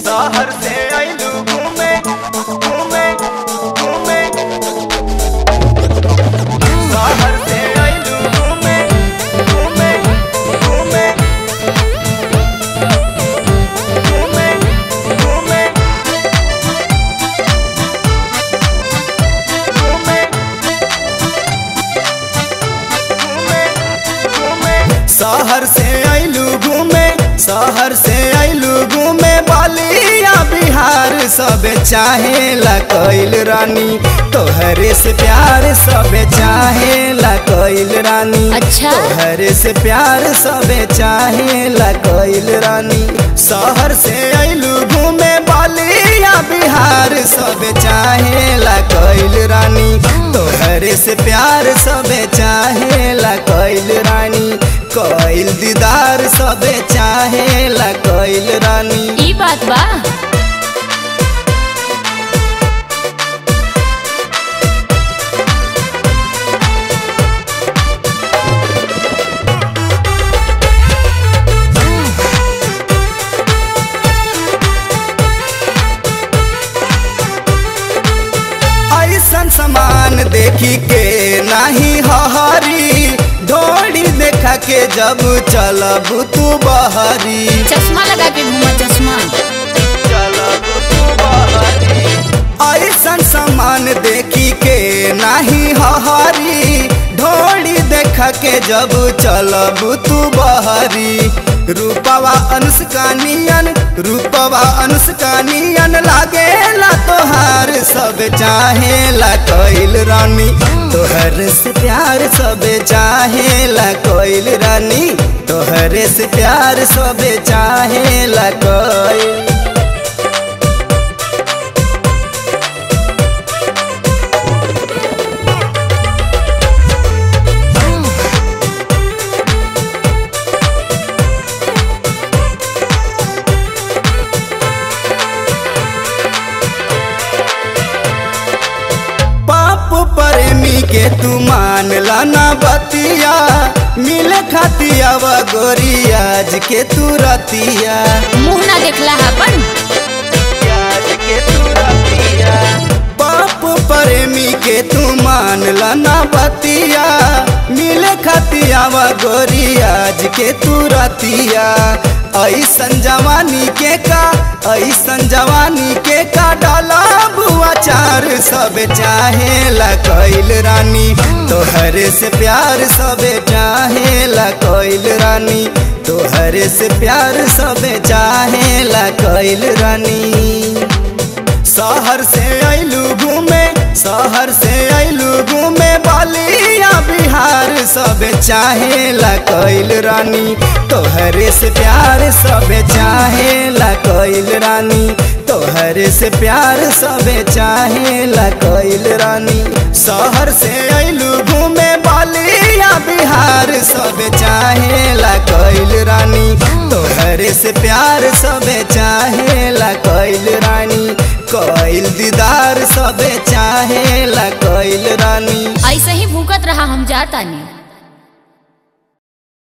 शहर से आइलू घूमे घूमे घूमे, शहर से आइलू घूमे घूमे घूमे घूमे घूमे घूमे, शहर से आइलू घूमे, शहर से आइलू घूमे, बलिया बिहार सब चाहेला कइल रानी, तोहरे से प्यार सब चाहेला कइल रानी। अच्छा? तोहरे से प्यार सब चाहेला कइल रानी। शहर से आइलू घूमे, बलिया बिहार सब चाहेला कइल रानी, तोहरे से प्यार सब चाहेला कइल रानी। कइल दीदार सब चाहेला कइल रानी। ई बात बा। ऐसन समान देखी के नाही हहरी, ढोड़ी देखा के जब चलब तू बहरी। चश्मा लगा के घूमा, चश्मा। चलब तू बहरी। ऐसन समान देखी के नाही हहरी, ढोड़ी देखा के जब चलब तू बहरी। रूपवा अनुष्का नियन, रूपवा अनुष्का नियन लागेला तोहार सब चाहेला कइल रानी, तोहर से प्यार सब चाहेला कइल रानी, तोहरे से प्यार सब चाहेला कइल। प्रेमी के तू मान लाना बतिया, मिले खातिया व गोरियाज के तू रतिया। मुँह ना देखला अपन। आज के तू रतिया। बाप प्रेमी के तू मान लाना बतिया, मिले खातिया व गोरियाज के तू रतिया। ऐसन जवानी के का, ऐसन जवानी के का डाला बुआ चार सब चाहेला कइल रानी, तोहरे से प्यार सब चाहेला कइल रानी, तोहरे से प्यार सब चाहेला कइल रानी। शहर से आइलू घूमे, शहर से आइलू घूमे, बलिया बिहार सब चाहेला कइल रानी, तोहरे से प्यार सब चाहेला कइल रानी, तोहरे से प्यार सब चाहेला कइल रानी। शहर से आइलू घूमे, बलिया बिहार सब चाहेला कइल रानी, तोहरे से प्यार सब चाहेला कइल रानी। कइल दीदार सब चाहेला कइल रानी। ऐसे ही भूकत रहा, हम जाता नहीं।